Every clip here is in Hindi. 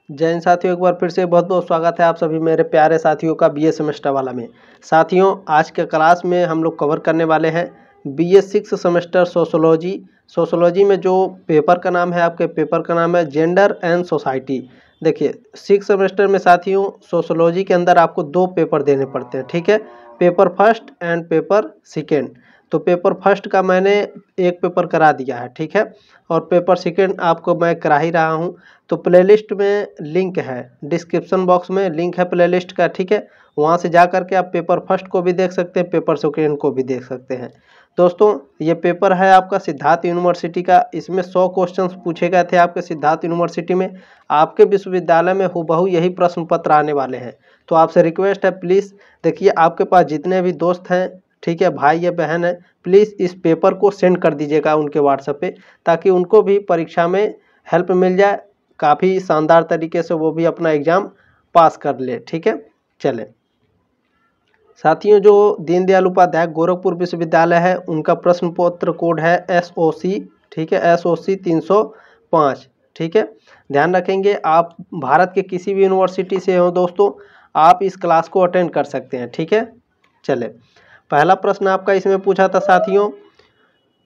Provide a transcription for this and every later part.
जय हिंद साथियों, एक बार फिर से बहुत बहुत स्वागत है आप सभी मेरे प्यारे साथियों का बीए सेमेस्टर वाला में। साथियों, आज के क्लास में हम लोग कवर करने वाले हैं बीए 6 सेमेस्टर सोशोलॉजी। सोशोलॉजी में जो पेपर का नाम है, आपके पेपर का नाम है जेंडर एंड सोसाइटी। देखिए, 6 सेमेस्टर में साथियों सोशोलॉजी के अंदर आपको 2 पेपर देने पड़ते हैं, ठीक है। Paper first and paper second. तो पेपर फर्स्ट का मैंने एक पेपर करा दिया है, ठीक है, और पेपर सेकेंड आपको मैं करा ही रहा हूँ। तो प्लेलिस्ट में लिंक है, डिस्क्रिप्शन बॉक्स में लिंक है प्लेलिस्ट का, ठीक है। वहाँ से जा कर के आप पेपर फर्स्ट को भी देख सकते हैं, पेपर सेकेंड को भी देख सकते हैं। दोस्तों, ये पेपर है आपका सिद्धार्थ यूनिवर्सिटी का। इसमें 100 क्वेश्चंस पूछे गए थे आपके सिद्धार्थ यूनिवर्सिटी में। आपके विश्वविद्यालय में हूबहू यही प्रश्न पत्र आने वाले हैं। तो आपसे रिक्वेस्ट है, प्लीज़ देखिए, आपके पास जितने भी दोस्त हैं, ठीक है, भाई या बहन है, प्लीज़ इस पेपर को सेंड कर दीजिएगा उनके व्हाट्सएप पे, ताकि उनको भी परीक्षा में हेल्प मिल जाए। काफ़ी शानदार तरीके से वो भी अपना एग्ज़ाम पास कर ले, ठीक है। चलें साथियों, जो दीनदयाल उपाध्याय गोरखपुर विश्वविद्यालय है, उनका प्रश्न पत्र कोड है SOC, ठीक है, SOC 305, ठीक है। ध्यान रखेंगे, आप भारत के किसी भी यूनिवर्सिटी से हो दोस्तों, आप इस क्लास को अटेंड कर सकते हैं, ठीक है। चलें, पहला प्रश्न आपका इसमें पूछा था साथियों,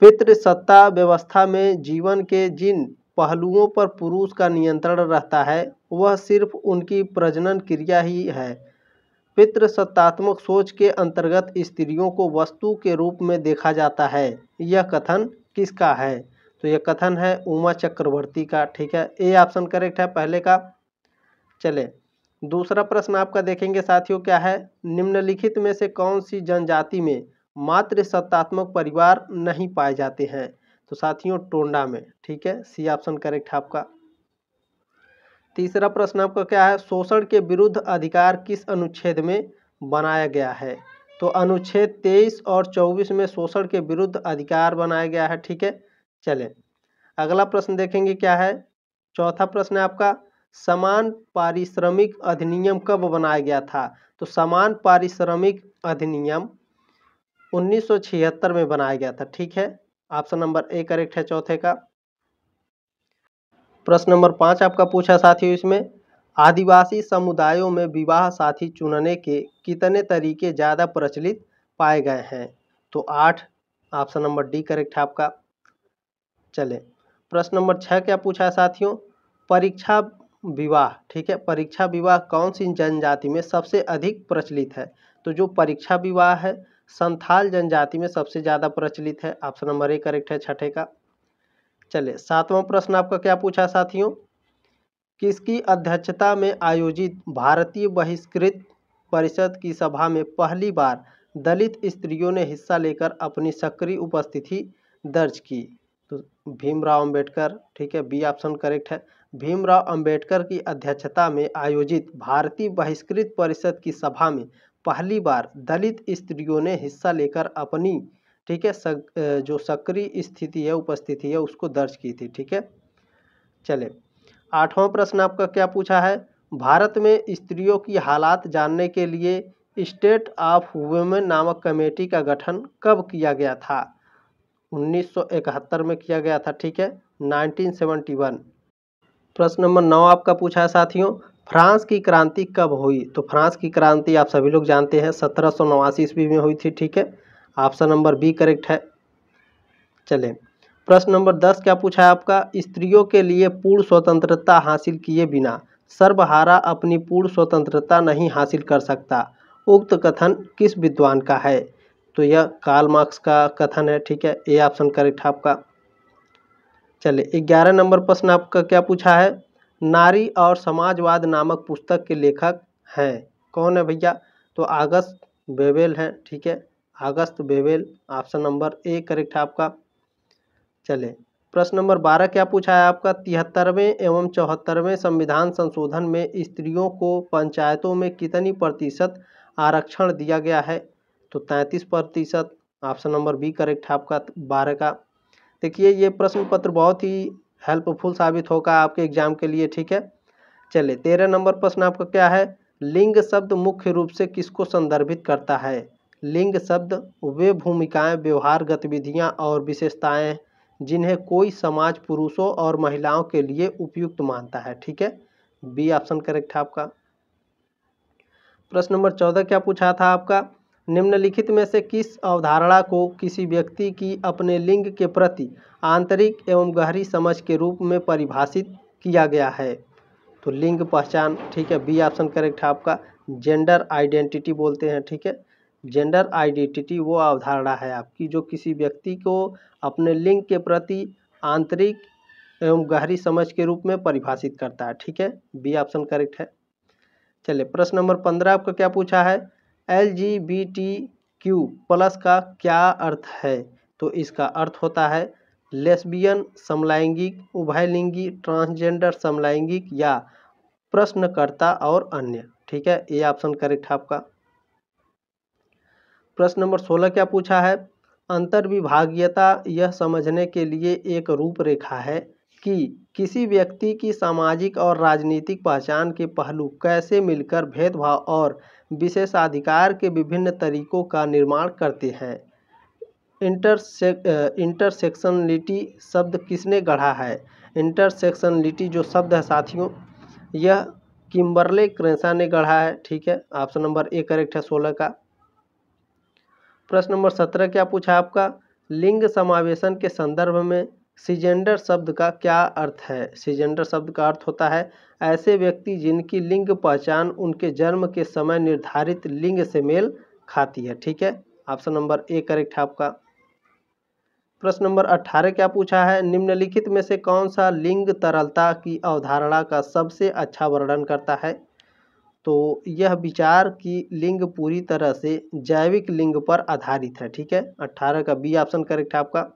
पितृसत्ता व्यवस्था में जीवन के जिन पहलुओं पर पुरुष का नियंत्रण रहता है वह सिर्फ उनकी प्रजनन क्रिया ही है। पितृसत्तात्मक सोच के अंतर्गत स्त्रियों को वस्तु के रूप में देखा जाता है। यह कथन किसका है? तो यह कथन है उमा चक्रवर्ती का, ठीक है। ए ऑप्शन करेक्ट है पहले का। चले, दूसरा प्रश्न आपका देखेंगे साथियों, क्या है, निम्नलिखित में से कौन सी जनजाति में मातृसत्तात्मक परिवार नहीं पाए जाते हैं? तो साथियों टोंडा में, ठीक है, सी ऑप्शन करेक्ट है आपका। तीसरा प्रश्न आपका क्या है, शोषण के विरुद्ध अधिकार किस अनुच्छेद में बनाया गया है? तो अनुच्छेद 23 और 24 में शोषण के विरुद्ध अधिकार बनाया गया है, ठीक है। चलें, अगला प्रश्न देखेंगे क्या है। चौथा प्रश्न है आपका, समान पारिश्रमिक अधिनियम कब बनाया गया था? तो समान पारिश्रमिक अधिनियम 1976 में बनाया गया था, ठीक है। ऑप्शन नंबर ए करेक्ट है चौथे का। प्रश्न नंबर 5 आपका पूछा साथियों, इसमें आदिवासी समुदायों में विवाह साथी चुनने के कितने तरीके ज़्यादा प्रचलित पाए गए हैं? तो 8, ऑप्शन नंबर डी करेक्ट है आपका। चलें, प्रश्न नंबर 6 क्या पूछा है साथियों, परीक्षा विवाह, ठीक है, परीक्षा विवाह कौन सी जनजाति में सबसे अधिक प्रचलित है? तो जो परीक्षा विवाह है संथाल जनजाति में सबसे ज़्यादा प्रचलित है। ऑप्शन नंबर ए करेक्ट है छठे का। चले, सातवां प्रश्न आपका क्या पूछा साथियों, किसकी अध्यक्षता में आयोजित भारतीय बहिष्कृत परिषद की सभा में पहली बार दलित स्त्रियों ने हिस्सा लेकर अपनी सक्रिय उपस्थिति दर्ज की? तो भीमराव अंबेडकर, ठीक है, बी ऑप्शन करेक्ट है। भीमराव अंबेडकर की अध्यक्षता में आयोजित भारतीय बहिष्कृत परिषद की सभा में पहली बार दलित स्त्रियों ने हिस्सा लेकर अपनी, ठीक है, जो सक्रिय स्थिति है, उपस्थिति है, उसको दर्ज की थी, ठीक है। चले, आठवां प्रश्न आपका क्या पूछा है, भारत में स्त्रियों की हालात जानने के लिए स्टेट ऑफ वुमेन नामक कमेटी का गठन कब किया गया था? 1971 में किया गया था, ठीक है, 1971। प्रश्न नंबर 9 आपका पूछा है साथियों, फ्रांस की क्रांति कब हुई? तो फ्रांस की क्रांति आप सभी लोग जानते हैं 1789 ईस्वी में हुई थी, ठीक है। ऑप्शन नंबर बी करेक्ट है। चलें, प्रश्न नंबर 10 क्या पूछा है आपका, स्त्रियों के लिए पूर्ण स्वतंत्रता हासिल किए बिना सर्वहारा अपनी पूर्ण स्वतंत्रता नहीं हासिल कर सकता। उक्त कथन किस विद्वान का है? तो यह कार्ल मार्क्स का कथन है, ठीक है, ए ऑप्शन करेक्ट है आपका। चले, 11 नंबर प्रश्न आपका क्या पूछा है, नारी और समाजवाद नामक पुस्तक के लेखक हैं, कौन है भैया? तो ऑगस्ट बेवेल हैं, ठीक है, August Wavell, option number A correct है आपका। चले, प्रश्न नंबर 12 क्या पूछा है आपका, 73वें एवं 74वें संविधान संशोधन में स्त्रियों को पंचायतों में कितनी प्रतिशत आरक्षण दिया गया है? तो 33%, ऑप्शन नंबर बी करेक्ट है आपका 12 का। देखिए, ये प्रश्न पत्र बहुत ही हेल्पफुल साबित होगा आपके एग्जाम के लिए, ठीक है। चले, 13 नंबर प्रश्न आपका क्या है, लिंग शब्द मुख्य रूप से किसको संदर्भित करता है? लिंग शब्द वे भूमिकाएं, व्यवहार, गतिविधियां और विशेषताएं जिन्हें कोई समाज पुरुषों और महिलाओं के लिए उपयुक्त मानता है, ठीक है। बी ऑप्शन करेक्ट है आपका। प्रश्न नंबर 14 क्या पूछा था आपका, निम्नलिखित में से किस अवधारणा को किसी व्यक्ति की अपने लिंग के प्रति आंतरिक एवं गहरी समझ के रूप में परिभाषित किया गया है। तो लिंग पहचान, ठीक है, बी ऑप्शन करेक्ट है आपका। जेंडर आइडेंटिटी बोलते हैं, ठीक है, जेंडर आइडेंटिटी वो अवधारणा है आपकी जो किसी व्यक्ति को अपने लिंग के प्रति आंतरिक एवं गहरी समझ के रूप में परिभाषित करता है, ठीक है, बी ऑप्शन करेक्ट है। चलिए प्रश्न नंबर 15 आपका क्या पूछा है, LGBTQ+ का क्या अर्थ है। तो इसका अर्थ होता है लेस्बियन, समलैंगिक, उभयलिंगी, ट्रांसजेंडर, समलैंगिक या प्रश्नकर्ता और अन्य, ठीक है, ये ऑप्शन करेक्ट है आपका। प्रश्न नंबर 16 क्या पूछा है, अंतर्विभागीयता यह समझने के लिए एक रूपरेखा है कि किसी व्यक्ति की सामाजिक और राजनीतिक पहचान के पहलू कैसे मिलकर भेदभाव और विशेषाधिकार के विभिन्न तरीकों का निर्माण करते हैं। इंटरसेक्शनलिटी शब्द किसने गढ़ा है। इंटरसेक्शनलिटी जो शब्द है साथियों, यह किम्बरले क्रेसा ने गढ़ा है, ठीक है, ऑप्शन नंबर ए करेक्ट है 16 का। प्रश्न नंबर 17 क्या पूछा आपका, लिंग समावेशन के संदर्भ में सिजेंडर शब्द का क्या अर्थ है। सिजेंडर शब्द का अर्थ होता है ऐसे व्यक्ति जिनकी लिंग पहचान उनके जन्म के समय निर्धारित लिंग से मेल खाती है, ठीक है, ऑप्शन नंबर ए करेक्ट है आपका। प्रश्न नंबर 18 क्या पूछा है, निम्नलिखित में से कौन सा लिंग तरलता की अवधारणा का सबसे अच्छा वर्णन करता है। तो यह विचार कि लिंग पूरी तरह से जैविक लिंग पर आधारित है, ठीक है, 18 का बी ऑप्शन करेक्ट है आपका।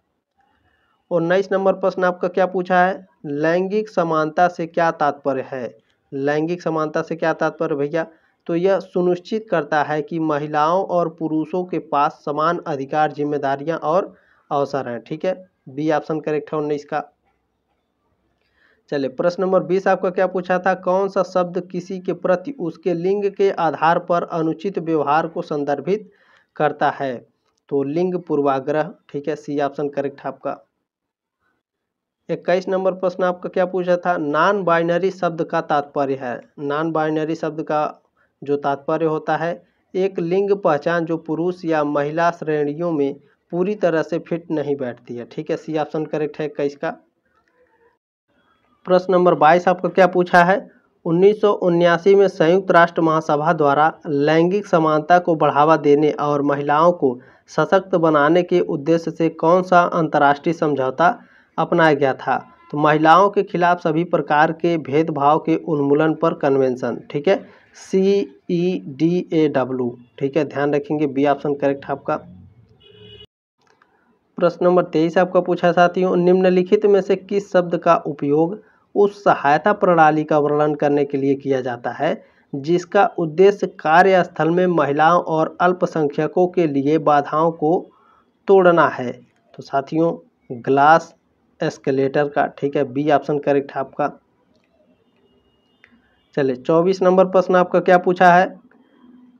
19 नंबर प्रश्न आपका क्या पूछा है, लैंगिक समानता से क्या तात्पर्य है। लैंगिक समानता से क्या तात्पर्य भैया, तो यह सुनिश्चित करता है कि महिलाओं और पुरुषों के पास समान अधिकार, जिम्मेदारियां और अवसर हैं, ठीक है, बी ऑप्शन करेक्ट है 19 का। चलिए प्रश्न नंबर 20 आपका क्या पूछा था, कौन सा शब्द किसी के प्रति उसके लिंग के आधार पर अनुचित व्यवहार को संदर्भित करता है। तो लिंग पूर्वाग्रह, ठीक है, सी ऑप्शन करेक्ट है आपका। 21 नंबर प्रश्न आपका क्या पूछा था, नॉन बाइनरी शब्द का तात्पर्य है। नॉन बाइनरी शब्द का जो तात्पर्य होता है एक लिंग पहचान जो पुरुष या महिला श्रेणियों में पूरी तरह से फिट नहीं बैठती है, ठीक है, सी ऑप्शन करेक्ट है 21 का। प्रश्न नंबर 22 आपका क्या पूछा है, 1979 में संयुक्त राष्ट्र महासभा द्वारा लैंगिक समानता को बढ़ावा देने और महिलाओं को सशक्त बनाने के उद्देश्य से कौन सा अंतर्राष्ट्रीय समझौता अपनाया गया था। तो महिलाओं के खिलाफ सभी प्रकार के भेदभाव के उन्मूलन पर कन्वेंशन, ठीक है, CEDAW, ठीक है, ध्यान रखेंगे बी ऑप्शन करेक्ट है आपका। प्रश्न नंबर 23 आपका पूछा साथियों, निम्नलिखित में से किस शब्द का उपयोग उस सहायता प्रणाली का वर्णन करने के लिए किया जाता है जिसका उद्देश्य कार्यस्थल में महिलाओं और अल्पसंख्यकों के लिए बाधाओं को तोड़ना है। तो साथियों ग्लास एस्केलेटर का, ठीक है, बी ऑप्शन करेक्ट है आपका। चलिए 24 नंबर प्रश्न आपका क्या पूछा है,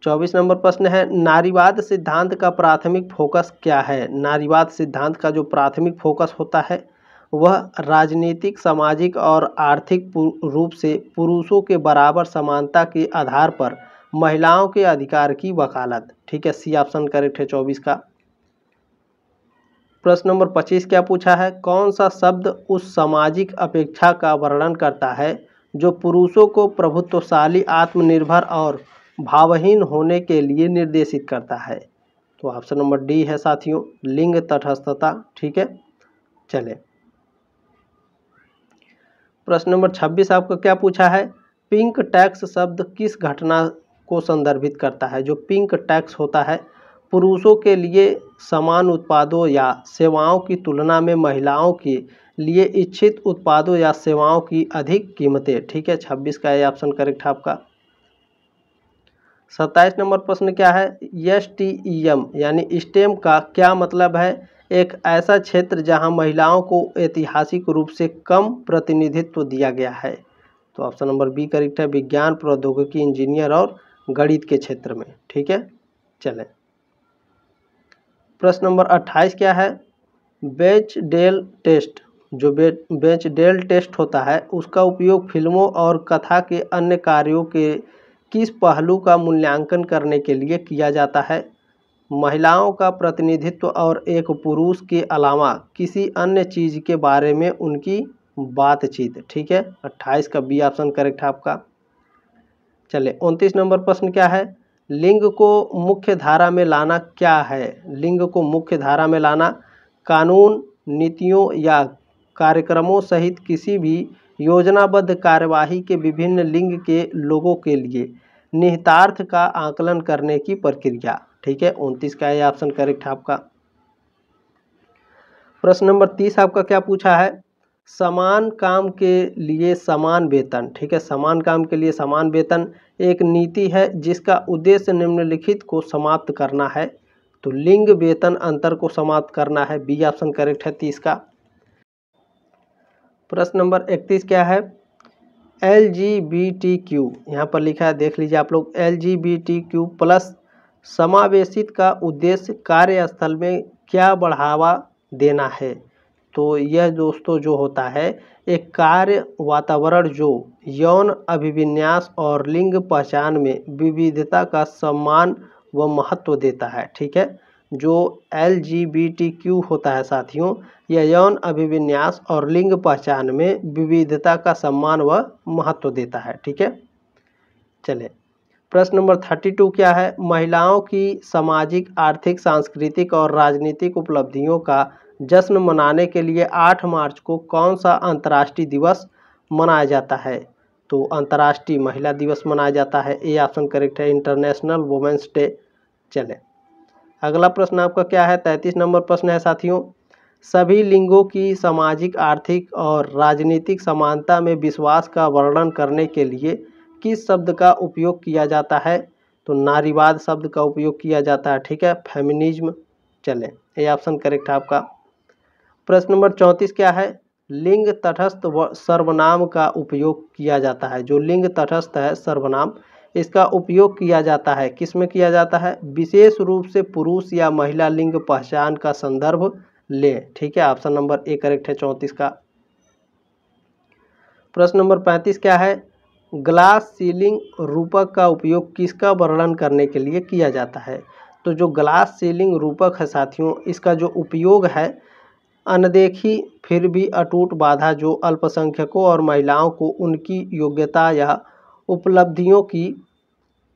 24 नंबर प्रश्न है, नारीवाद सिद्धांत का प्राथमिक फोकस क्या है। नारीवाद सिद्धांत का जो प्राथमिक फोकस होता है वह राजनीतिक, सामाजिक और आर्थिक रूप से पुरुषों के बराबर समानता के आधार पर महिलाओं के अधिकार की वकालत, ठीक है, सी ऑप्शन करेक्ट है 24 का। प्रश्न नंबर 25 क्या पूछा है, कौन सा शब्द उस सामाजिक अपेक्षा का वर्णन करता है जो पुरुषों को प्रभुत्वशाली, आत्मनिर्भर और भावहीन होने के लिए निर्देशित करता है। तो ऑप्शन नंबर डी है साथियों, लिंग तटस्थता, ठीक है। चले प्रश्न नंबर 26 आपको क्या पूछा है, पिंक टैक्स शब्द किस घटना को संदर्भित करता है। जो पिंक टैक्स होता है पुरुषों के लिए समान उत्पादों या सेवाओं की तुलना में महिलाओं के लिए इच्छित उत्पादों या सेवाओं की अधिक कीमतें, ठीक है, 26 का ये ऑप्शन करेक्ट है आपका। 27 नंबर प्रश्न क्या है, STEM यानी स्टेम का क्या मतलब है। एक ऐसा क्षेत्र जहां महिलाओं को ऐतिहासिक रूप से कम प्रतिनिधित्व दिया गया है। तो ऑप्शन नंबर बी करेक्ट है, विज्ञान, प्रौद्योगिकी, इंजीनियर और गणित के क्षेत्र में, ठीक है। चलें प्रश्न नंबर 28 क्या है, बेचडेल टेस्ट जो बेचडेल टेस्ट होता है उसका उपयोग फिल्मों और कथा के अन्य कार्यों के किस पहलू का मूल्यांकन करने के लिए किया जाता है? महिलाओं का प्रतिनिधित्व और एक पुरुष के अलावा किसी अन्य चीज़ के बारे में उनकी बातचीत। ठीक है, 28 का बी ऑप्शन करेक्ट है आपका। चलिए 29 नंबर प्रश्न क्या है? लिंग को मुख्य धारा में लाना क्या है? लिंग को मुख्य धारा में लाना कानून, नीतियों या कार्यक्रमों सहित किसी भी योजनाबद्ध कार्यवाही के विभिन्न लिंग के लोगों के लिए निहितार्थ का आकलन करने की प्रक्रिया। ठीक है, 29 का ये ऑप्शन करेक्ट है आपका। प्रश्न नंबर 30 आपका क्या पूछा है? समान काम के लिए समान वेतन। ठीक है, समान काम के लिए समान वेतन एक नीति है जिसका उद्देश्य निम्नलिखित को समाप्त करना है। तो लिंग वेतन अंतर को समाप्त करना है, बी ऑप्शन करेक्ट है 30 का। प्रश्न नंबर 31 क्या है? LGBTQ यहाँ पर लिखा है, देख लीजिए आप लोग। LGBTQ प्लस समावेशित का उद्देश्य कार्यस्थल में क्या बढ़ावा देना है? तो यह दोस्तों जो होता है एक कार्य वातावरण जो यौन अभिविन्यास और लिंग पहचान में विविधता का सम्मान व महत्व देता है। ठीक है, जो LGBTQ होता है साथियों, यह यौन अभिविन्यास और लिंग पहचान में विविधता का सम्मान व महत्व देता है। ठीक है, चलिए प्रश्न नंबर 32 क्या है? महिलाओं की सामाजिक, आर्थिक, सांस्कृतिक और राजनीतिक उपलब्धियों का जश्न मनाने के लिए 8 मार्च को कौन सा अंतर्राष्ट्रीय दिवस मनाया जाता है? तो अंतर्राष्ट्रीय महिला दिवस मनाया जाता है, ए ऑप्शन करेक्ट है, इंटरनेशनल वुमेन्स डे। चले अगला प्रश्न आपका क्या है? 33 नंबर प्रश्न है साथियों। सभी लिंगों की सामाजिक, आर्थिक और राजनीतिक समानता में विश्वास का वर्णन करने के लिए किस शब्द का उपयोग किया जाता है? तो नारीवाद शब्द का उपयोग किया जाता है। ठीक है, फेमिनिज्म। चलें, ये ऑप्शन करेक्ट है आपका। प्रश्न नंबर 34 क्या है? लिंग तटस्थ सर्वनाम का उपयोग किया जाता है। जो लिंग तटस्थ है सर्वनाम, इसका उपयोग किया जाता है, किस में किया जाता है? विशेष रूप से पुरुष या महिला लिंग पहचान का संदर्भ ले। ठीक है, ऑप्शन नंबर ए करेक्ट है 34 का। प्रश्न नंबर 35 क्या है? ग्लास सीलिंग रूपक का उपयोग किसका वर्णन करने के लिए किया जाता है? तो जो ग्लास सीलिंग रूपक है साथियों, इसका जो उपयोग है अनदेखी फिर भी अटूट बाधा जो अल्पसंख्यकों और महिलाओं को उनकी योग्यता या उपलब्धियों की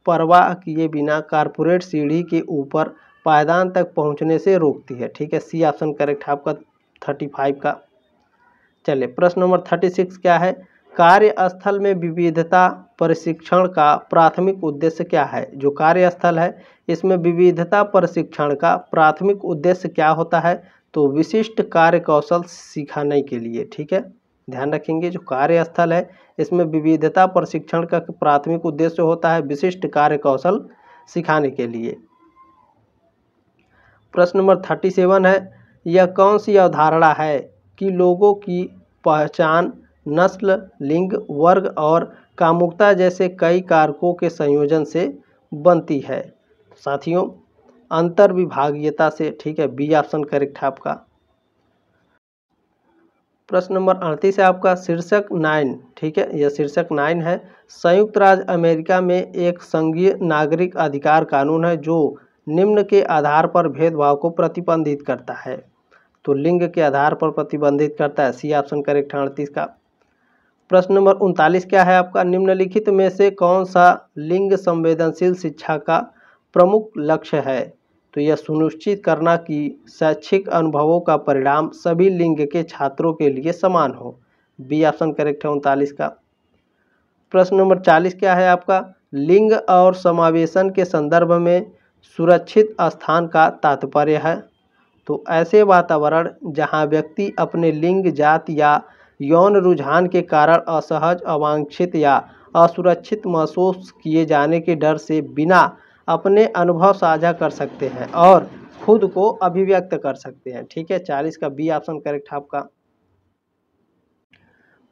परवाह किए बिना कारपोरेट सीढ़ी के ऊपर पायदान तक पहुंचने से रोकती है। ठीक है, सी ऑप्शन करेक्ट है आपका 35 का। चलिए प्रश्न नंबर 36 क्या है? कार्यस्थल में विविधता प्रशिक्षण का प्राथमिक उद्देश्य क्या है? जो कार्यस्थल है इसमें विविधता प्रशिक्षण का प्राथमिक उद्देश्य क्या होता है? तो विशिष्ट कार्य कौशल सिखाने के लिए। ठीक है, ध्यान रखेंगे, जो कार्यस्थल है इसमें विविधता प्रशिक्षण का प्राथमिक उद्देश्य होता है विशिष्ट कार्य कौशल सिखाने के लिए। प्रश्न नंबर 37 है, यह कौन सी अवधारणा है कि लोगों की पहचान नस्ल, लिंग, वर्ग और कामुकता जैसे कई कारकों के संयोजन से बनती है? साथियों अंतर्विभागीयता से। ठीक है, बी ऑप्शन करेक्ट है आपका। प्रश्न नंबर 38 है आपका शीर्षक 9। ठीक है, यह शीर्षक 9 है। संयुक्त राज्य अमेरिका में एक संघीय नागरिक अधिकार कानून है जो निम्न के आधार पर भेदभाव को प्रतिबंधित करता है। तो लिंग के आधार पर प्रतिबंधित करता है, सी ऑप्शन करेक्ट है 38 का। प्रश्न नंबर 39 क्या है आपका? निम्नलिखित में से कौन सा लिंग संवेदनशील शिक्षा का प्रमुख लक्ष्य है? तो यह सुनिश्चित करना कि शैक्षिक अनुभवों का परिणाम सभी लिंग के छात्रों के लिए समान हो, बी ऑप्शन करेक्ट है 39 का। प्रश्न नंबर 40 क्या है आपका? लिंग और समावेशन के संदर्भ में सुरक्षित स्थान का तात्पर्य है। तो ऐसे वातावरण जहां व्यक्ति अपने लिंग, जाति या यौन रुझान के कारण असहज, अवांछित या असुरक्षित महसूस किए जाने के डर से बिना अपने अनुभव साझा कर सकते हैं और खुद को अभिव्यक्त कर सकते हैं। ठीक है, 40 का बी ऑप्शन करेक्ट है आपका।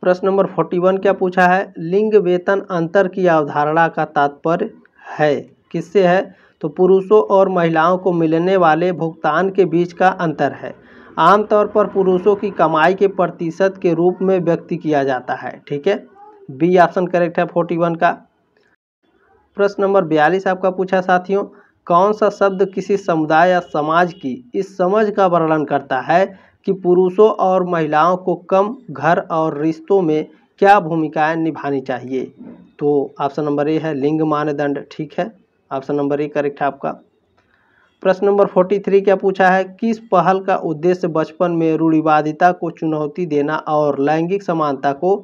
प्रश्न नंबर 41 क्या पूछा है? लिंग वेतन अंतर की अवधारणा का तात्पर्य है, किससे है? तो पुरुषों और महिलाओं को मिलने वाले भुगतान के बीच का अंतर है। आमतौर पर पुरुषों की कमाई के प्रतिशत के रूप में व्यक्त किया जाता है। ठीक है, बी ऑप्शन करेक्ट है 41 का। प्रश्न नंबर 42 आपका पूछा साथियों, कौन सा शब्द किसी समुदाय या समाज की इस समझ का वर्णन करता है कि पुरुषों और महिलाओं को कम घर और रिश्तों में क्या भूमिकाएं निभानी चाहिए? तो ऑप्शन नंबर ए है लिंग मानदंड। ठीक है, ऑप्शन नंबर ए करेक्ट है आपका। प्रश्न नंबर 43 क्या पूछा है, किस पहल का उद्देश्य बचपन में रूढ़िवादिता को चुनौती देना और लैंगिक समानता को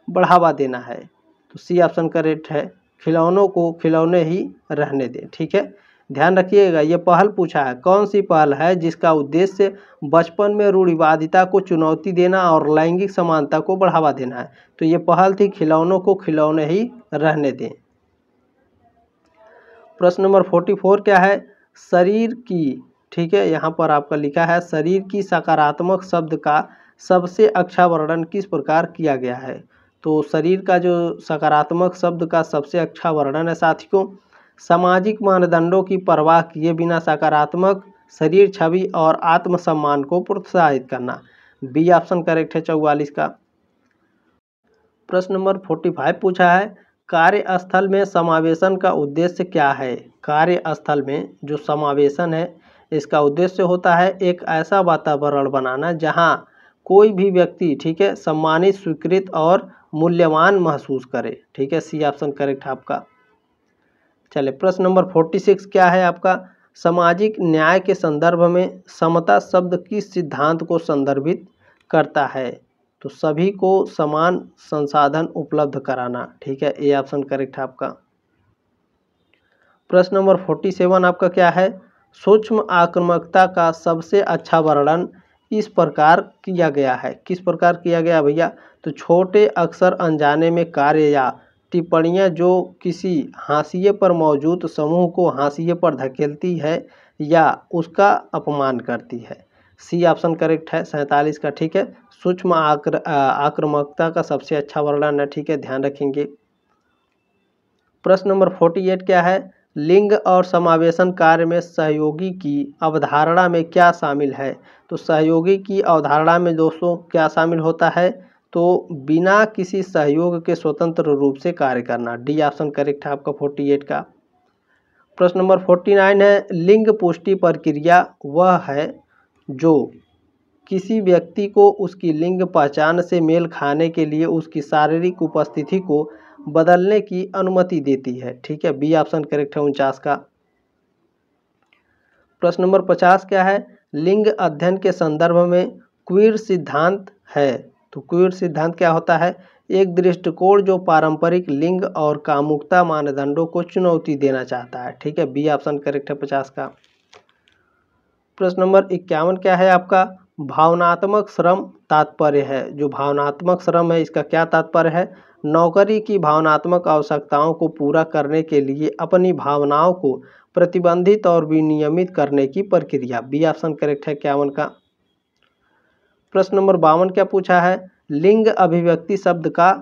बढ़ावा देना है? तो सी ऑप्शन करेक्ट है, खिलौनों को खिलौने ही रहने दें। ठीक है, ध्यान रखिएगा, ये पहल पूछा है, कौन सी पहल है जिसका उद्देश्य बचपन में रूढ़िवादिता को चुनौती देना और लैंगिक समानता को बढ़ावा देना है? तो ये पहल थी खिलौनों को खिलौने ही रहने दें। प्रश्न नंबर 44 क्या है, शरीर की, ठीक है, यहाँ पर आपका लिखा है शरीर की सकारात्मक शब्द का सबसे अच्छा वर्णन किस प्रकार किया गया है? तो शरीर का जो सकारात्मक शब्द का सबसे अच्छा वर्णन है साथियों, सामाजिक मानदंडों की परवाह किए बिना सकारात्मक शरीर छवि और आत्मसम्मान को प्रोत्साहित करना। बी ऑप्शन करेक्ट है 44 का। प्रश्न नंबर 45 पूछा है, कार्यस्थल में समावेशन का उद्देश्य क्या है? कार्यस्थल में जो समावेशन है इसका उद्देश्य होता है एक ऐसा वातावरण बनाना जहां कोई भी व्यक्ति, ठीक है, सम्मानित, स्वीकृत और मूल्यवान महसूस करे। ठीक है, सी ऑप्शन करेक्ट है आपका। चले, प्रश्न नंबर 46 क्या है आपका, सामाजिक न्याय के संदर्भ में समता शब्द किस सिद्धांत को संदर्भित करता है? तो सभी को समान संसाधन उपलब्ध कराना। ठीक है, ए ऑप्शन करेक्ट है आपका। प्रश्न नंबर 47 आपका क्या है, सूक्ष्म आक्रामकता का सबसे अच्छा वर्णन इस प्रकार किया गया है? किस प्रकार किया गया भैया? तो छोटे अक्षर अनजाने में कार्य या टिप्पणियां जो किसी हाशिए पर मौजूद समूह को हाशिए पर धकेलती है या उसका अपमान करती है। सी ऑप्शन करेक्ट है 47 का। ठीक है, सूक्ष्म आक्रामकता का सबसे अच्छा वर्णन है। ठीक है, ध्यान रखेंगे। प्रश्न नंबर 48 क्या है, लिंग और समावेशन कार्य में सहयोगी की अवधारणा में क्या शामिल है? तो सहयोगी की अवधारणा में दोस्तों क्या शामिल होता है? तो बिना किसी सहयोग के स्वतंत्र रूप से कार्य करना। डी ऑप्शन करेक्ट है आपका 48 का। प्रश्न नंबर 49 है, लिंग पुष्टि प्रक्रिया वह है जो किसी व्यक्ति को उसकी लिंग पहचान से मेल खाने के लिए उसकी शारीरिक उपस्थिति को बदलने की अनुमति देती है। ठीक है, बी ऑप्शन करेक्ट है 49 का। प्रश्न नंबर 50 क्या है, लिंग अध्ययन के संदर्भ में क्वीर सिद्धांत है? तो क्वीर सिद्धांत क्या होता है? एक दृष्टिकोण जो पारंपरिक लिंग और कामुकता मानदंडों को चुनौती देना चाहता है। ठीक है, बी ऑप्शन करेक्ट है 50 का। प्रश्न नंबर 51 क्या है आपका, भावनात्मक श्रम तात्पर्य है? जो भावनात्मक श्रम है इसका क्या तात्पर्य है? नौकरी की भावनात्मक आवश्यकताओं को पूरा करने के लिए अपनी भावनाओं को प्रतिबंधित और विनियमित करने की प्रक्रिया। बी ऑप्शन करेक्ट है 51 का। प्रश्न नंबर 52 क्या पूछा है, लिंग अभिव्यक्ति शब्द का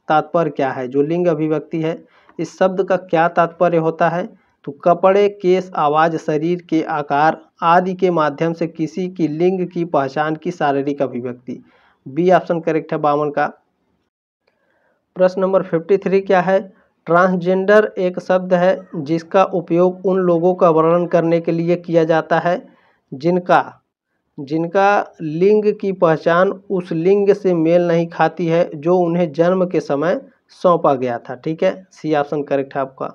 तात्पर्य क्या है? जो लिंग अभिव्यक्ति है इस शब्द का क्या तात्पर्य होता है? तो कपड़े, केस, आवाज, शरीर के आकार आदि के माध्यम से किसी की लिंग की पहचान की शारीरिक अभिव्यक्ति। बी ऑप्शन करेक्ट है 52 का। प्रश्न नंबर 53 क्या है, ट्रांसजेंडर एक शब्द है जिसका उपयोग उन लोगों का वर्णन करने के लिए किया जाता है जिनका लिंग की पहचान उस लिंग से मेल नहीं खाती है जो उन्हें जन्म के समय सौंपा गया था। ठीक है, सी ऑप्शन करेक्ट है आपका।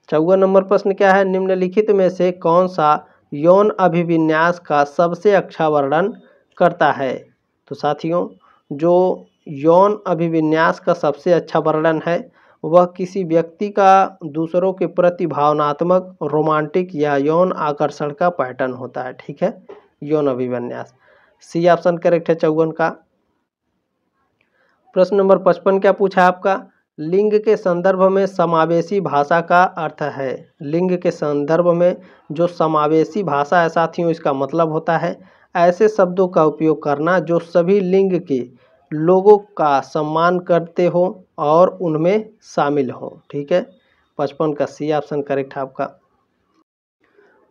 54 नंबर प्रश्न क्या है, निम्नलिखित में से कौन सा यौन अभिविन्यास का सबसे अच्छा वर्णन करता है? तो साथियों, जो यौन अभिविन्यास का सबसे अच्छा वर्णन है वह किसी व्यक्ति का दूसरों के प्रति भावनात्मक, रोमांटिक या यौन आकर्षण का पैटर्न होता है। ठीक है, यौन अभिविन्यास। सी ऑप्शन करेक्ट है 54 का। प्रश्न नंबर 55 क्या पूछा आपका, लिंग के संदर्भ में समावेशी भाषा का अर्थ है? लिंग के संदर्भ में जो समावेशी भाषा है साथियों इसका मतलब होता है ऐसे शब्दों का उपयोग करना जो सभी लिंग के लोगों का सम्मान करते हो और उनमें शामिल हो। ठीक है, 55 का सी ऑप्शन करेक्ट है आपका।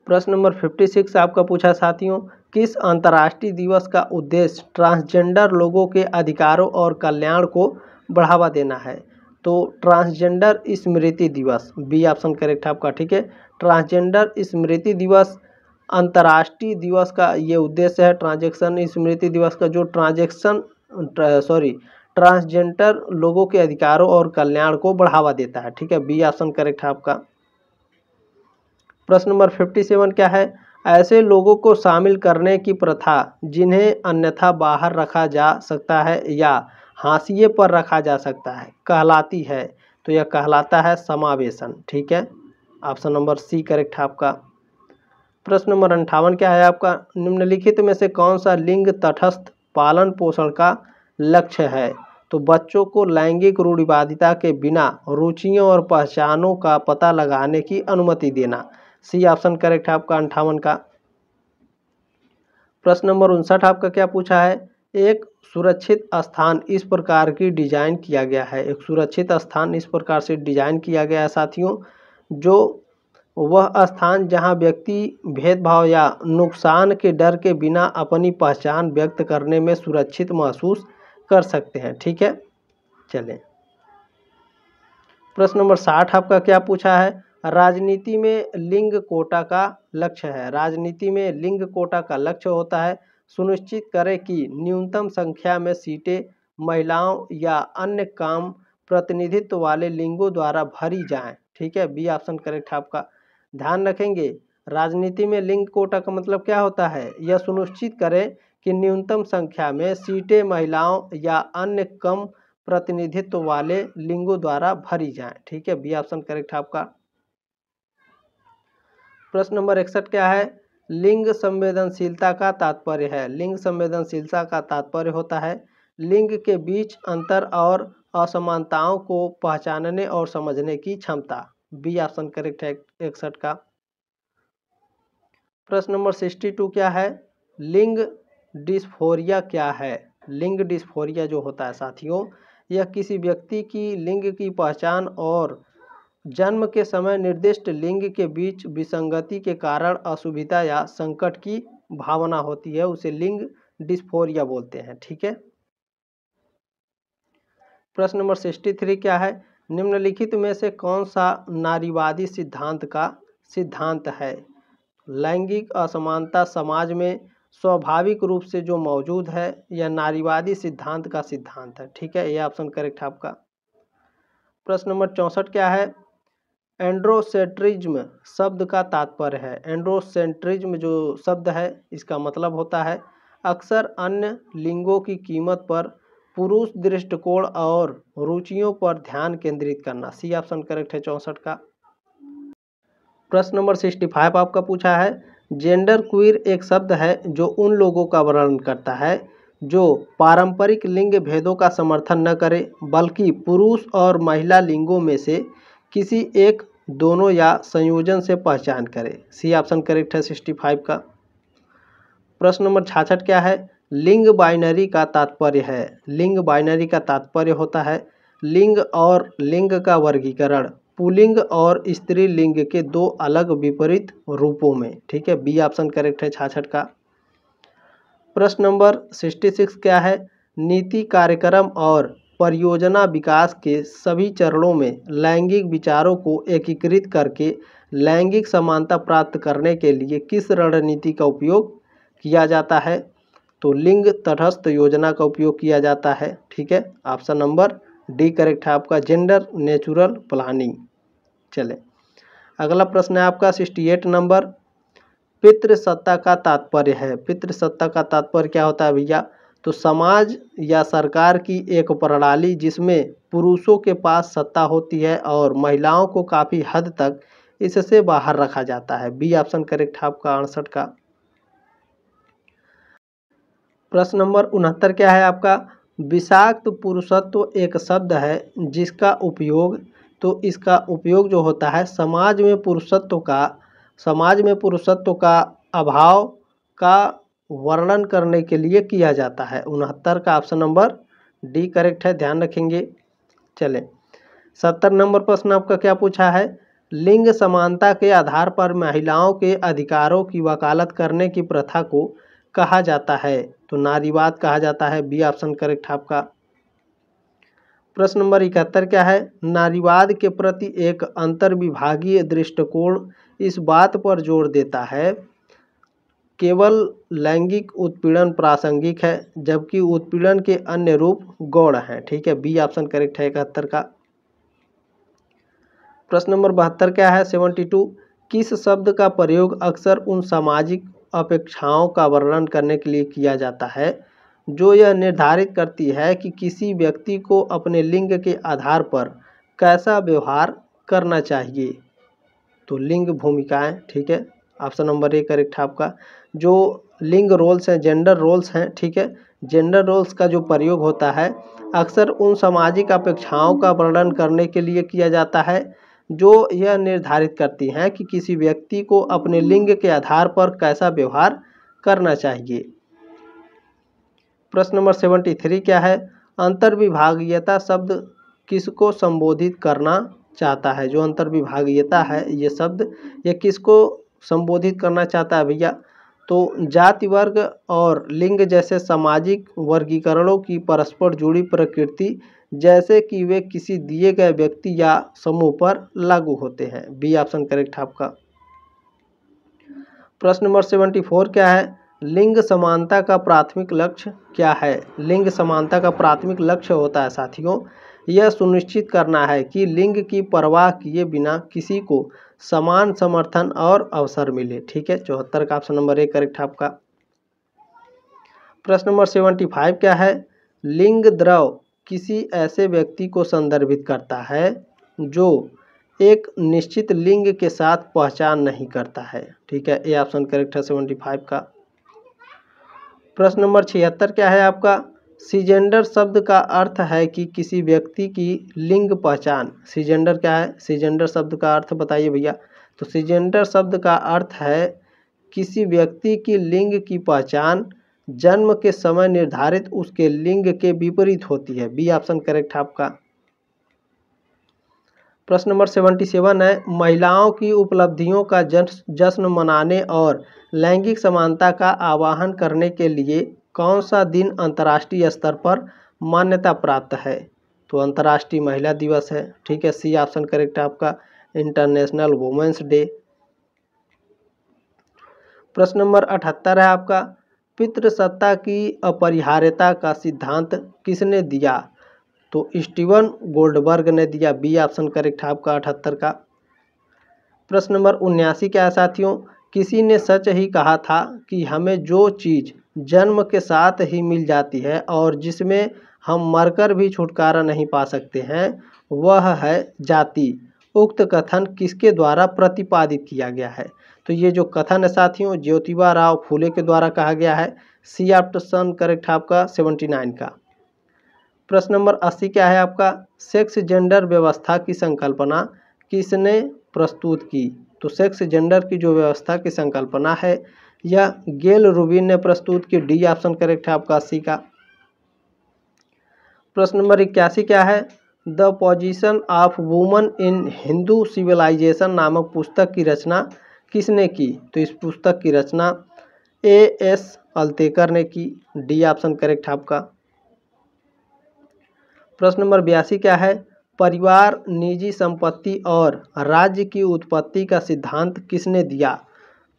प्रश्न नंबर 56 आपका पूछा साथियों, किस अंतर्राष्ट्रीय दिवस का उद्देश्य ट्रांसजेंडर लोगों के अधिकारों और कल्याण को बढ़ावा देना है? तो ट्रांसजेंडर स्मृति दिवस, बी ऑप्शन करेक्ट है आपका। ठीक है, ट्रांसजेंडर स्मृति दिवस अंतर्राष्ट्रीय दिवस का ये उद्देश्य है। ट्रांजेक्शन स्मृति दिवस का जो ट्रांसजेंडर लोगों के अधिकारों और कल्याण को बढ़ावा देता है। ठीक है, बी ऑप्शन करेक्ट है आपका। प्रश्न नंबर 57 क्या है? ऐसे लोगों को शामिल करने की प्रथा जिन्हें अन्यथा बाहर रखा जा सकता है या हाशिए पर रखा जा सकता है कहलाती है? तो यह कहलाता है समावेशन। ठीक है, ऑप्शन नंबर सी करेक्ट है आपका। प्रश्न नंबर 58 क्या है आपका? निम्नलिखित में से कौन सा लिंग तटस्थ पालन पोषण का लक्ष्य है? तो बच्चों को लैंगिक रूढ़िवादिता के बिना रुचियों और पहचानों का पता लगाने की अनुमति देना। सी ऑप्शन करेक्ट है आपका 58 का। प्रश्न नंबर 59 आपका क्या पूछा है? एक सुरक्षित स्थान इस प्रकार की डिजाइन किया गया है। एक सुरक्षित स्थान इस प्रकार से डिजाइन किया गया है साथियों, जो वह स्थान जहां व्यक्ति भेदभाव या नुकसान के डर के बिना अपनी पहचान व्यक्त करने में सुरक्षित महसूस कर सकते हैं। ठीक है, चलें। प्रश्न नंबर 60 आपका क्या पूछा है? राजनीति में लिंग कोटा का लक्ष्य है। राजनीति में लिंग कोटा का लक्ष्य होता है सुनिश्चित करें कि न्यूनतम संख्या में सीटें महिलाओं या अन्य कम प्रतिनिधित्व वाले लिंगों द्वारा भरी जाएं। ठीक है, बी ऑप्शन करेक्ट है आपका। ध्यान रखेंगे, राजनीति में लिंग कोटा का मतलब क्या होता है? यह सुनिश्चित करें कि न्यूनतम संख्या में सीटें महिलाओं या अन्य कम प्रतिनिधित्व वाले लिंगों द्वारा भरी जाएं। ठीक है, बी ऑप्शन करेक्ट है आपका। प्रश्न नंबर 61 क्या है? लिंग संवेदनशीलता का तात्पर्य है। लिंग संवेदनशीलता का तात्पर्य होता है लिंग के बीच अंतर और असमानताओं को पहचानने और समझने की क्षमता। बी ऑप्शन करेक्ट है 61 का। प्रश्न नंबर 62 क्या है? लिंग डिस्फोरिया क्या है? लिंग डिस्फोरिया जो होता है साथियों, यह किसी व्यक्ति की लिंग की पहचान और जन्म के समय निर्दिष्ट लिंग के बीच विसंगति के कारण असुविधा या संकट की भावना होती है, उसे लिंग डिस्फोरिया बोलते हैं। ठीक है। प्रश्न नंबर 63 क्या है? निम्नलिखित में से कौन सा नारीवादी सिद्धांत का सिद्धांत है? लैंगिक असमानता समाज में स्वाभाविक रूप से जो मौजूद है, यह नारीवादी सिद्धांत का सिद्धांत है। ठीक है, यह ऑप्शन करेक्ट है आपका। प्रश्न नंबर 64 क्या है? एंड्रोसेंट्रिज्म शब्द का तात्पर्य है। एंड्रोसेंट्रिज्म जो शब्द है, इसका मतलब होता है अक्सर अन्य लिंगों की कीमत पर पुरुष दृष्टिकोण और रुचियों पर ध्यान केंद्रित करना। सी ऑप्शन करेक्ट है 64 का। प्रश्न नंबर 65 आपका पूछा है, जेंडर क्वीर एक शब्द है जो उन लोगों का वर्णन करता है जो पारंपरिक लिंग भेदों का समर्थन न करे, बल्कि पुरुष और महिला लिंगों में से किसी एक, दोनों या संयोजन से पहचान करे। सी ऑप्शन करेक्ट है 65 का। प्रश्न नंबर 66 क्या है? लिंग बाइनरी का तात्पर्य है। लिंग बाइनरी का तात्पर्य होता है लिंग और लिंग का वर्गीकरण पुल्लिंग और स्त्रीलिंग के दो अलग विपरीत रूपों में। ठीक है, बी ऑप्शन करेक्ट है 66 का। प्रश्न नंबर 66 क्या है? नीति कार्यक्रम और परियोजना विकास के सभी चरणों में लैंगिक विचारों को एकीकृत करके लैंगिक समानता प्राप्त करने के लिए किस रणनीति का उपयोग किया जाता है? तो लिंग तटस्थ योजना का उपयोग किया जाता है। ठीक है, ऑप्शन नंबर डी करेक्ट है आपका, जेंडर नेचुरल प्लानिंग। चले, अगला प्रश्न है आपका 68 नंबर, पितृसत्ता का तात्पर्य है। पितृसत्ता का तात्पर्य क्या होता है भैया? तो समाज या सरकार की एक प्रणाली जिसमें पुरुषों के पास सत्ता होती है और महिलाओं को काफ़ी हद तक इससे बाहर रखा जाता है। बी ऑप्शन करेक्ट है आपका 68 का। प्रश्न नंबर 69 क्या है आपका? विषाक्त पुरुषत्व एक शब्द है जिसका उपयोग, तो इसका उपयोग जो होता है समाज में पुरुषत्व का अभाव का वर्णन करने के लिए किया जाता है। 69 का ऑप्शन नंबर डी करेक्ट है, ध्यान रखेंगे। चलें, 70 नंबर प्रश्न आपका क्या पूछा है? लिंग समानता के आधार पर महिलाओं के अधिकारों की वकालत करने की प्रथा को कहा जाता है? तो नारीवाद कहा जाता है। बी ऑप्शन करेक्ट आपका। प्रश्न नंबर 71 क्या है? नारीवाद के प्रति एक अंतर्विभागीय दृष्टिकोण इस बात पर जोर देता है केवल लैंगिक उत्पीड़न प्रासंगिक है जबकि उत्पीड़न के अन्य रूप गौण हैं। ठीक है, बी ऑप्शन करेक्ट है 71 का। प्रश्न नंबर 72 क्या है? 72 किस शब्द का प्रयोग अक्सर उन सामाजिक अपेक्षाओं का वर्णन करने के लिए किया जाता है जो यह निर्धारित करती है कि किसी व्यक्ति को अपने लिंग के आधार पर कैसा व्यवहार करना चाहिए? तो लिंग भूमिकाएं। ठीक है, ऑप्शन नंबर ए करेक्ट है आपका। जो लिंग रोल्स हैं, जेंडर रोल्स हैं, ठीक है, जेंडर रोल्स का जो प्रयोग होता है अक्सर उन सामाजिक अपेक्षाओं का वर्णन करने के लिए किया जाता है जो यह निर्धारित करती हैं कि किसी व्यक्ति को अपने लिंग के आधार पर कैसा व्यवहार करना चाहिए। प्रश्न नंबर 73 क्या है? अंतर्विभागीयता शब्द किसको संबोधित करना चाहता है? जो अंतर्विभागीयता है ये शब्द ये किसको संबोधित करना चाहता है भैया? तो जाति वर्ग और लिंग जैसे सामाजिक वर्गीकरणों की परस्पर जुड़ी प्रकृति जैसे कि वे किसी दिए गए व्यक्ति या समूह पर लागू होते हैं। बी ऑप्शन करेक्ट आपका। प्रश्न नंबर 74 क्या है? लिंग समानता का प्राथमिक लक्ष्य क्या है? लिंग समानता का प्राथमिक लक्ष्य होता है साथियों यह सुनिश्चित करना है कि लिंग की परवाह किए बिना किसी को समान समर्थन और अवसर मिले। ठीक है, 74 का ऑप्शन नंबर ए करेक्ट आपका। प्रश्न नंबर 75 क्या है? लिंग द्रव किसी ऐसे व्यक्ति को संदर्भित करता है जो एक निश्चित लिंग के साथ पहचान नहीं करता है। ठीक है, ए ऑप्शन करेक्ट है 75 का। प्रश्न नंबर 76 क्या है आपका? सीजेंडर शब्द का अर्थ है कि किसी व्यक्ति की लिंग पहचान। सीजेंडर क्या है? सीजेंडर शब्द का अर्थ बताइए भैया। तो सीजेंडर शब्द का अर्थ है किसी व्यक्ति की लिंग की पहचान जन्म के समय निर्धारित उसके लिंग के विपरीत होती है। बी ऑप्शन करेक्ट आपका। प्रश्न नंबर 77 है महिलाओं की उपलब्धियों का जश्न मनाने और लैंगिक समानता का आह्वान करने के लिए कौन सा दिन अंतर्राष्ट्रीय स्तर पर मान्यता प्राप्त है? तो अंतर्राष्ट्रीय महिला दिवस है। ठीक है, सी ऑप्शन करेक्ट आपका, इंटरनेशनल वुमेन्स डे। प्रश्न नंबर 78 है आपका पितृसत्ता की अपरिहार्यता का सिद्धांत किसने दिया? तो स्टीवन गोल्डबर्ग ने दिया। बी ऑप्शन करेक्ट है आपका 78 का। प्रश्न नंबर 79 क्या है साथियों? किसी ने सच ही कहा था कि हमें जो चीज़ जन्म के साथ ही मिल जाती है और जिसमें हम मरकर भी छुटकारा नहीं पा सकते हैं वह है जाति। उक्त कथन किसके द्वारा प्रतिपादित किया गया है? तो ये जो कथन है साथियों ज्योतिबा राव फूले के द्वारा कहा गया है। सी ऑप्शन करेक्ट है आपका 79 का। प्रश्न नंबर 80 क्या है आपका? सेक्स जेंडर व्यवस्था की संकल्पना किसने प्रस्तुत की? तो सेक्स जेंडर की जो व्यवस्था की संकल्पना है यह गेल रूबिन ने प्रस्तुत की। डी ऑप्शन करेक्ट है आपका 80 का। प्रश्न नंबर 81 क्या है? The position of woman in Hindu civilisation नामक पुस्तक की रचना किसने की? तो इस पुस्तक की रचना A.S. अल्तेकर ने की। डी ऑप्शन करेक्ट है आपका। प्रश्न नंबर 82 क्या है? परिवार, निजी संपत्ति और राज्य की उत्पत्ति का सिद्धांत किसने दिया?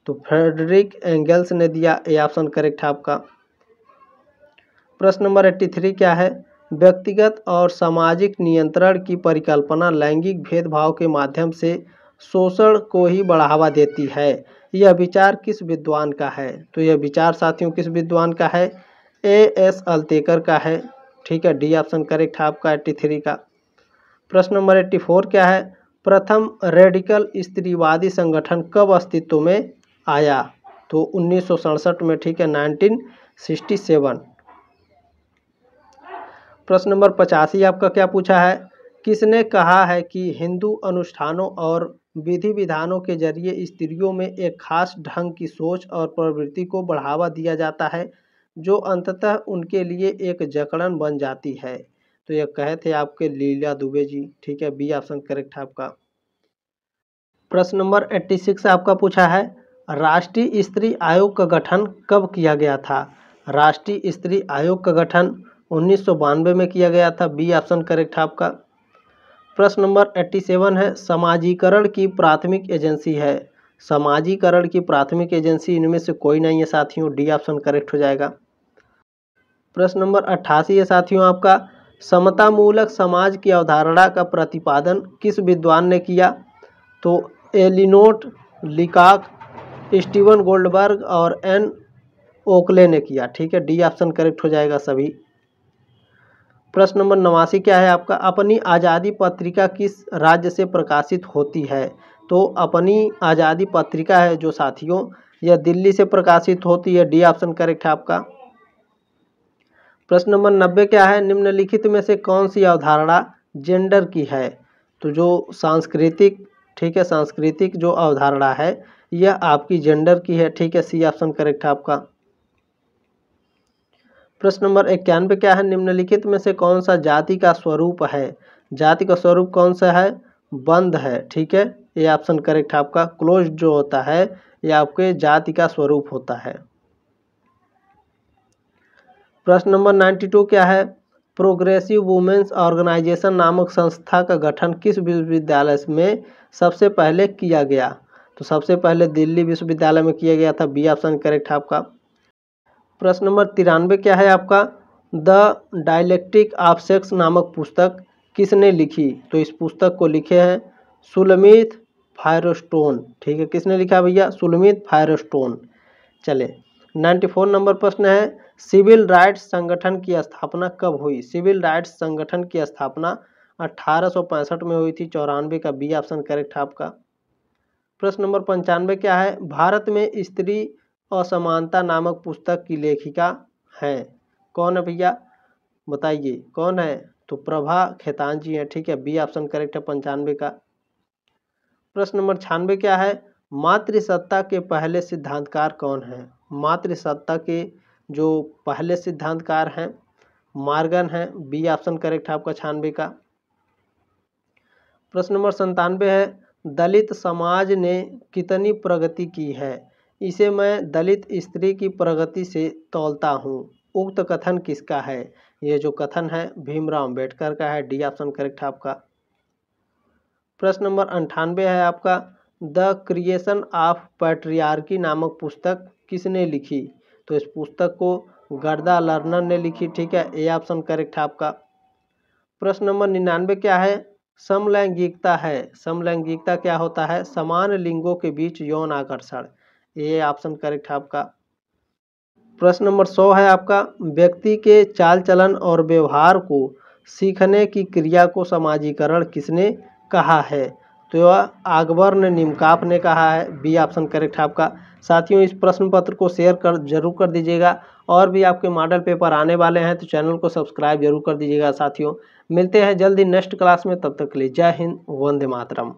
तो फ्रेडरिक एंगल्स ने दिया। ए ऑप्शन करेक्ट है आपका। प्रश्न नंबर 83 क्या है? व्यक्तिगत और सामाजिक नियंत्रण की परिकल्पना लैंगिक भेदभाव के माध्यम से शोषण को ही बढ़ावा देती है। यह विचार किस विद्वान का है? तो यह विचार साथियों किस विद्वान का है? A.S. अल्तेकर का है। ठीक है, डी ऑप्शन करेक्ट है आपका 83 का। प्रश्न नंबर 84 क्या है? प्रथम रेडिकल स्त्रीवादी संगठन कब अस्तित्व में आया? तो 1967 में। ठीक है, 1967। प्रश्न नंबर 85 आपका क्या पूछा है? किसने कहा है कि हिंदू अनुष्ठानों और विधि विधानों के जरिए स्त्रियों में एक खास ढंग की सोच और प्रवृत्ति को बढ़ावा दिया जाता है जो अंततः उनके लिए एक जकड़न बन जाती है? तो यह कहे थे आपके लीला दुबे जी। ठीक है, बी ऑप्शन करेक्ट है आपका। प्रश्न नंबर 86 आपका पूछा है राष्ट्रीय स्त्री आयोग का गठन कब किया गया था? राष्ट्रीय स्त्री आयोग का गठन 1992 में किया गया था। बी ऑप्शन करेक्ट है आपका। प्रश्न नंबर 87 है, समाजीकरण की प्राथमिक एजेंसी है। समाजीकरण की प्राथमिक एजेंसी इनमें से कोई नहीं है साथियों। डी ऑप्शन करेक्ट हो जाएगा। प्रश्न नंबर 88 है साथियों आपका, समतामूलक समाज की अवधारणा का प्रतिपादन किस विद्वान ने किया? तो एलिनोर लीकॉक, स्टीवन गोल्डबर्ग और एन ओकले ने किया। ठीक है, डी ऑप्शन करेक्ट हो जाएगा सभी। प्रश्न नंबर 89 क्या है आपका, अपनी आज़ादी पत्रिका किस राज्य से प्रकाशित होती है? तो अपनी आज़ादी पत्रिका है जो साथियों, यह दिल्ली से प्रकाशित होती है। डी ऑप्शन करेक्ट है आपका। प्रश्न नंबर 90 क्या है, निम्नलिखित में से कौन सी अवधारणा जेंडर की है? तो जो सांस्कृतिक, ठीक है, सांस्कृतिक जो अवधारणा है यह आपकी जेंडर की है। ठीक है, सी ऑप्शन करेक्ट है आपका। प्रश्न नंबर 91 क्या है, निम्नलिखित में से कौन सा जाति का स्वरूप है? जाति का स्वरूप कौन सा है? बंद है। ठीक है, ये ऑप्शन करेक्ट है आपका। क्लोज जो होता है यह आपके जाति का स्वरूप होता है। प्रश्न नंबर 92 क्या है, प्रोग्रेसिव वुमेन्स ऑर्गेनाइजेशन नामक संस्था का गठन किस विश्वविद्यालय में सबसे पहले किया गया? तो सबसे पहले दिल्ली विश्वविद्यालय में किया गया था। बी ऑप्शन करेक्ट है आपका। प्रश्न नंबर 93 क्या है आपका, द डायलेक्टिक ऑफ सेक्स नामक पुस्तक किसने लिखी? तो इस पुस्तक को लिखे हैं सुलमित फायरस्टोन। ठीक है, किसने लिखा भैया? सुलमित फायरस्टोन। चले 94 नंबर प्रश्न है, सिविल राइट्स संगठन की स्थापना कब हुई? सिविल राइट्स संगठन की स्थापना 1865 में हुई थी। 94 का बी ऑप्शन करेक्ट है आपका। प्रश्न नंबर 95 क्या है, भारत में स्त्री असमानता नामक पुस्तक की लेखिका है? कौन है भैया, बताइए कौन है? तो प्रभा खेतान जी हैं। ठीक है, बी ऑप्शन करेक्ट है 95 का। प्रश्न नंबर 96 क्या है, मातृसत्ता के पहले सिद्धांतकार कौन है? मातृसत्ता के जो पहले सिद्धांतकार हैं मार्गन हैं। बी ऑप्शन करेक्ट है आपका 96 का। प्रश्न नंबर 97 है, दलित समाज ने कितनी प्रगति की है? इसे मैं दलित स्त्री की प्रगति से तौलता हूँ। उक्त कथन किसका है? ये जो कथन है भीमराव अंबेडकर का है। डी ऑप्शन करेक्ट है आपका। प्रश्न नंबर 98 है आपका, द क्रिएशन ऑफ पैट्रियार्की नामक पुस्तक किसने लिखी? तो इस पुस्तक को गर्दा लर्नर ने लिखी। ठीक है, ए ऑप्शन करेक्ट है आपका। प्रश्न नंबर 99 क्या है, समलैंगिकता है। समलैंगिकता क्या होता है? समान लिंगों के बीच यौन आकर्षण। ये ऑप्शन करेक्ट है आपका। प्रश्न नंबर 100 है आपका, व्यक्ति के चाल चलन और व्यवहार को सीखने की क्रिया को समाजीकरण किसने कहा है? तो यह अकबर निमकाप ने कहा है। बी ऑप्शन करेक्ट है आपका। साथियों, इस प्रश्न पत्र को शेयर जरूर कर दीजिएगा। और भी आपके मॉडल पेपर आने वाले हैं तो चैनल को सब्सक्राइब जरूर कर दीजिएगा साथियों। मिलते हैं जल्दी नेक्स्ट क्लास में, तब तक के लिए जय हिंद, वंदे मातरम।